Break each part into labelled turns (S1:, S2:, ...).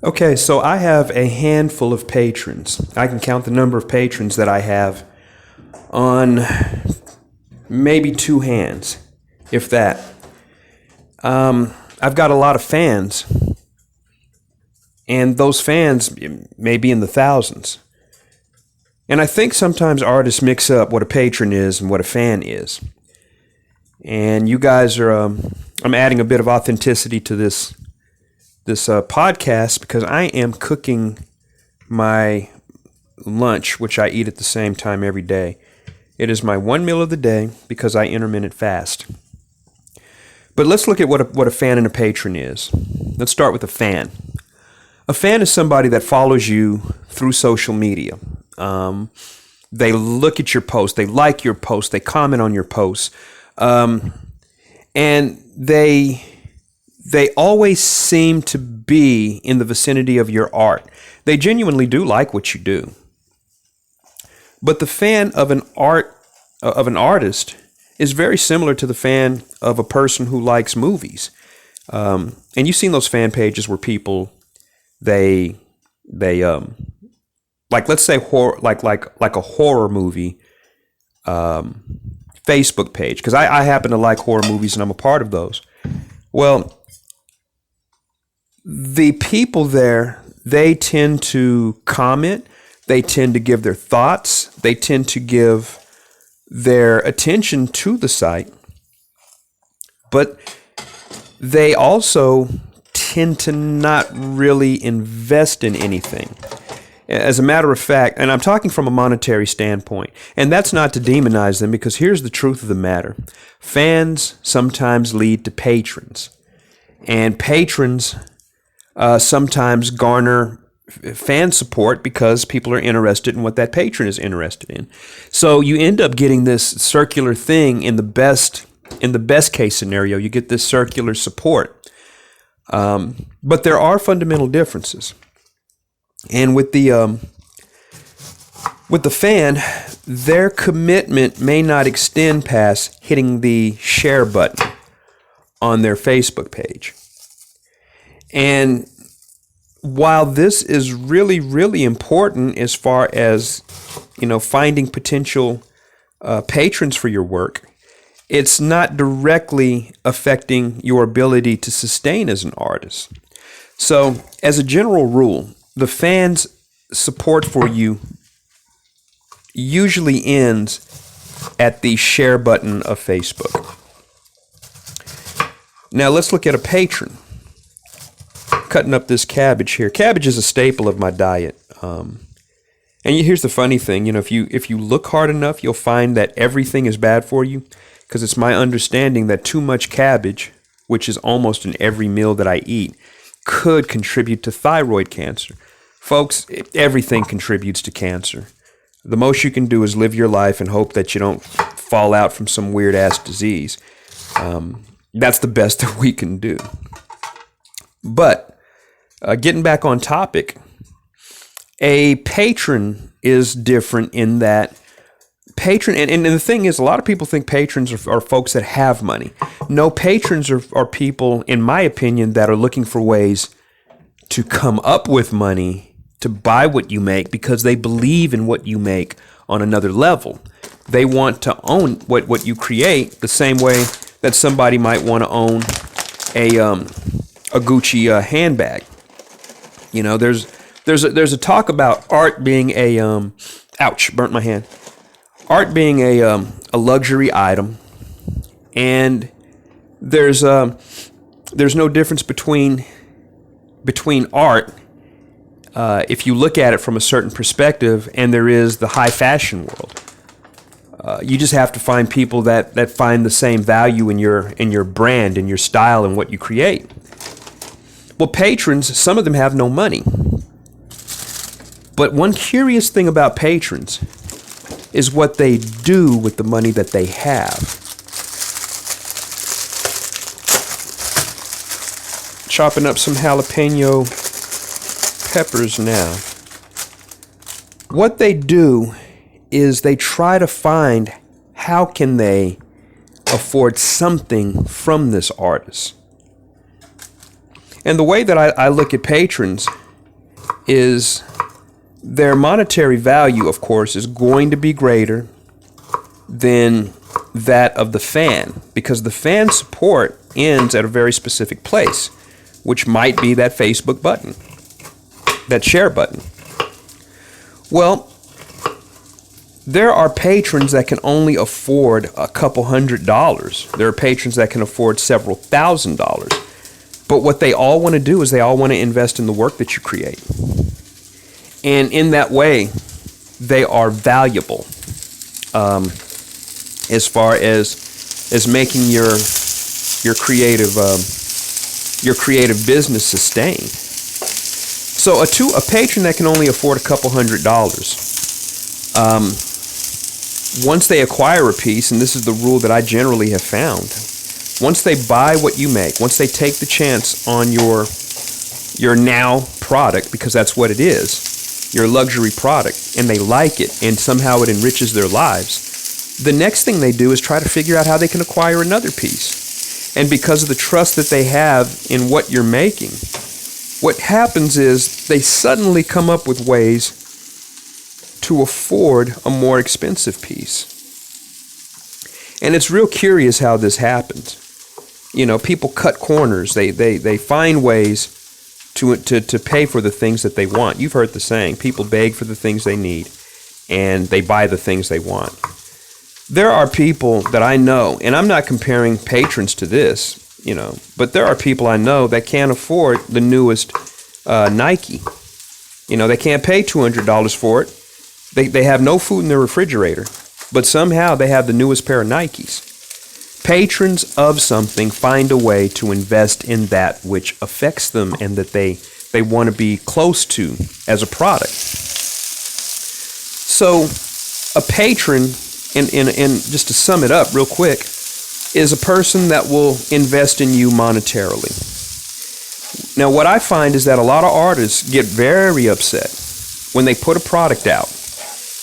S1: Okay, so I have a handful of patrons. I can count the number of patrons that I have on maybe two hands, if that. I've got a lot of fans, and those fans may be in the thousands. And I think sometimes artists mix up what a patron is and what a fan is. And you guys are, I'm adding a bit of authenticity to this podcast because I am cooking my lunch, which I eat at the same time every day. It is my one meal of the day because I intermittent fast. But let's look at what a fan and a patron is. Let's start with a fan. A fan is somebody that follows you through social media. They look at your post, they like your post, they comment on your posts, and they always seem to be in the vicinity of your art. They genuinely do like what you do. But the fan of an artist is very similar to the fan of a person who likes movies. And you've seen those fan pages where people they like, let's say horror, like a horror movie Facebook page, because I happen to like horror movies and I'm a part of those. Well, the people there, they tend to comment, they tend to give their thoughts, they tend to give their attention to the site, but they also tend to not really invest in anything. As a matter of fact, and I'm talking from a monetary standpoint, and that's not to demonize them, because here's the truth of the matter. Fans sometimes lead to patrons, and patrons sometimes garner fan support because people are interested in what that patron is interested in. So you end up getting this circular thing. In the best case scenario, you get this circular support. But there are fundamental differences. And with the fan, their commitment may not extend past hitting the share button on their Facebook page. And while this is really, really important as far as, finding potential patrons for your work, it's not directly affecting your ability to sustain as an artist. So, as a general rule, the fans' support for you usually ends at the share button of Facebook. Now let's look at a patron. Cutting up this cabbage here. Cabbage is a staple of my diet. And here's the funny thing, if you look hard enough, you'll find that everything is bad for you, because it's my understanding that too much cabbage, which is almost in every meal that I eat, could contribute to thyroid cancer. Folks, everything contributes to cancer. The most you can do is live your life and hope that you don't fall out from some weird-ass disease. That's the best that we can do. But getting back on topic, a patron is different in that patron, and the thing is, a lot of people think patrons are folks that have money. No, patrons are people, in my opinion, that are looking for ways to come up with money to buy what you make because they believe in what you make on another level. They want to own what you create the same way that somebody might want to own a Gucci handbag. There's a talk about art being ouch, burnt my hand. Art being a luxury item, and there's no difference between art, if you look at it from a certain perspective, and there is the high fashion world. You just have to find people that find the same value in your brand, in your style, and what you create. Well, patrons, some of them have no money. But one curious thing about patrons is what they do with the money that they have. Chopping up some jalapeno peppers now. What they do is they try to find how can they afford something from this artist. And the way that I look at patrons is their monetary value, of course, is going to be greater than that of the fan, because the fan support ends at a very specific place, which might be that Facebook button, that share button. Well, there are patrons that can only afford a couple $100. There are patrons that can afford several $1,000s. But what they all want to do is they all want to invest in the work that you create. And in that way, they are valuable as far as making your creative business sustain. So a patron that can only afford a couple $100, once they acquire a piece, and this is the rule that I generally have found, once they buy what you make, once they take the chance on your now product, because that's what it is, your luxury product, and they like it, and somehow it enriches their lives, the next thing they do is try to figure out how they can acquire another piece. And because of the trust that they have in what you're making, what happens is they suddenly come up with ways to afford a more expensive piece. And it's real curious how this happens. You know, people cut corners. They find ways to pay for the things that they want. You've heard the saying, people beg for the things they need, and they buy the things they want. There are people that I know, and I'm not comparing patrons to this, you know, but there are people I know that can't afford the newest Nike. You know, they can't pay $200 for it. They have no food in their refrigerator, but somehow they have the newest pair of Nikes. Patrons of something find a way to invest in that which affects them and that they want to be close to as a product. So a patron, and just to sum it up real quick, is a person that will invest in you monetarily. Now, what I find is that a lot of artists get very upset when they put a product out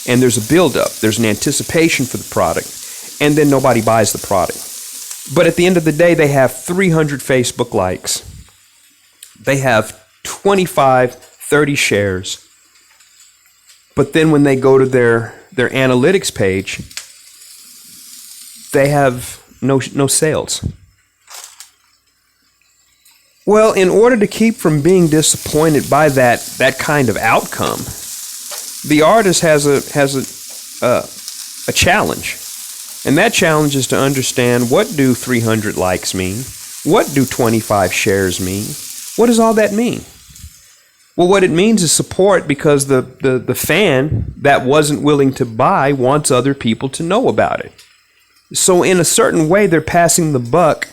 S1: and there's a buildup, there's an anticipation for the product, and then nobody buys the product. But at the end of the day, they have 300 Facebook likes. They have 25, 30 shares. But then when they go to their analytics page, they have no sales. Well, in order to keep from being disappointed by that kind of outcome, the artist has a challenge. And that challenge is to understand, what do 300 likes mean? What do 25 shares mean? What does all that mean? Well, what it means is support, because the fan that wasn't willing to buy wants other people to know about it. So in a certain way, they're passing the buck,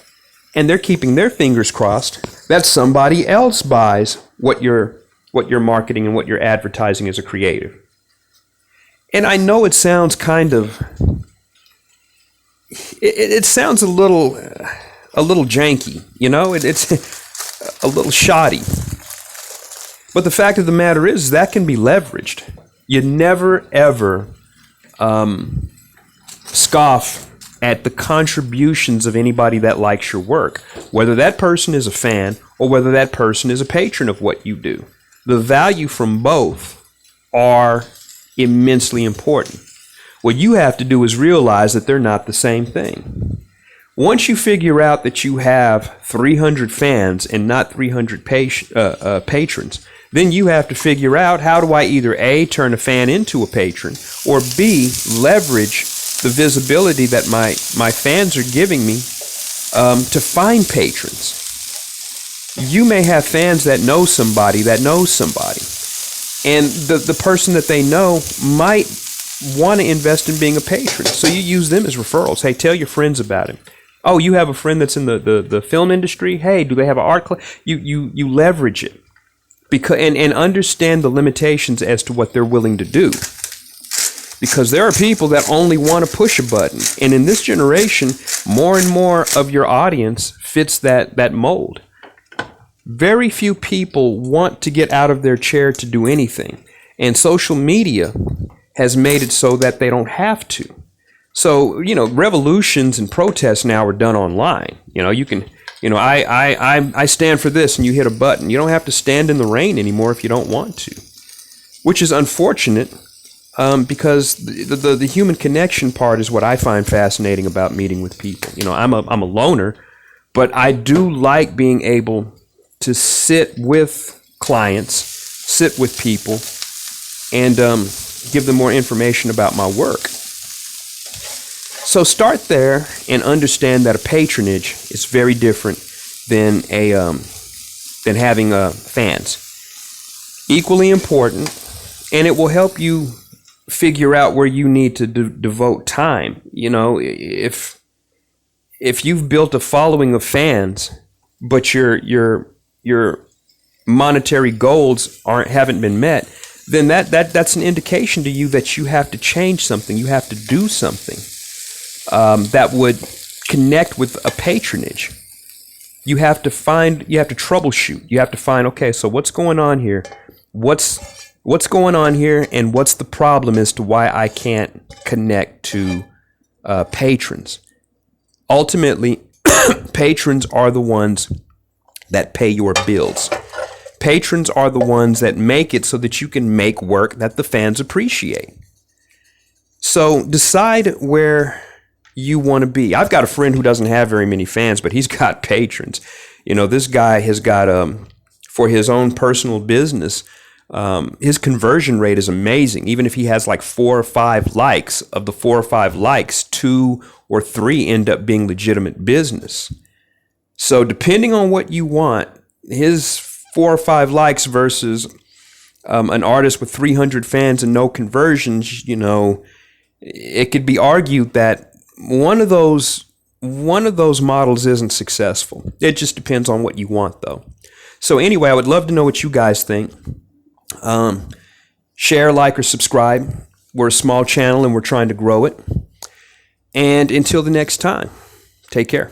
S1: and they're keeping their fingers crossed that somebody else buys what you're marketing and what you're advertising as a creative. And I know it sounds kind of, it sounds a little janky, you know, it's a little shoddy. But the fact of the matter is that can be leveraged. You never, ever scoff at the contributions of anybody that likes your work, whether that person is a fan or whether that person is a patron of what you do. The value from both are immensely important. What you have to do is realize that they're not the same thing. Once you figure out that you have 300 fans and not 300 patrons, then you have to figure out, how do I either A, turn a fan into a patron, or B, leverage the visibility that my fans are giving me to find patrons. You may have fans that know somebody that knows somebody, and the person that they know might want to invest in being a patron. So you use them as referrals. Hey, tell your friends about him. Oh, you have a friend that's in the film industry? Hey, do they have an art class? You leverage it, because and understand the limitations as to what they're willing to do. Because there are people that only want to push a button. And in this generation, more and more of your audience fits that mold. Very few people want to get out of their chair to do anything. And social media has made it so that they don't have to. So, you know, revolutions and protests now are done online. You know, you can I stand for this, and you hit a button. You don't have to stand in the rain anymore if you don't want to, which is unfortunate because the human connection part is what I find fascinating about meeting with people. I'm a loner, but I do like being able to sit with clients, sit with people, and give them more information about my work. So start there and understand that a patronage is very different than having fans. Equally important, and it will help you figure out where you need to devote time. If you've built a following of fans, but your monetary goals haven't been met, then that's an indication to you that you have to change something. You have to do something that would connect with a patronage. You have to troubleshoot. You have to find, okay, so what's going on here? What's going on here, and what's the problem as to why I can't connect to patrons? Ultimately, patrons are the ones that pay your bills. Patrons are the ones that make it so that you can make work that the fans appreciate. So decide where you want to be. I've got a friend who doesn't have very many fans, but he's got patrons. This guy has got, for his own personal business, his conversion rate is amazing. Even if he has like 4 or 5 likes, of the 4 or 5 likes, 2 or 3 end up being legitimate business. So depending on what you want, his 4 or 5 likes versus an artist with 300 fans and no conversions, it could be argued that one of those models isn't successful. It just depends on what you want, though. So anyway, I would love to know what you guys think. Share, like, or subscribe. We're a small channel and we're trying to grow it. And until the next time, take care.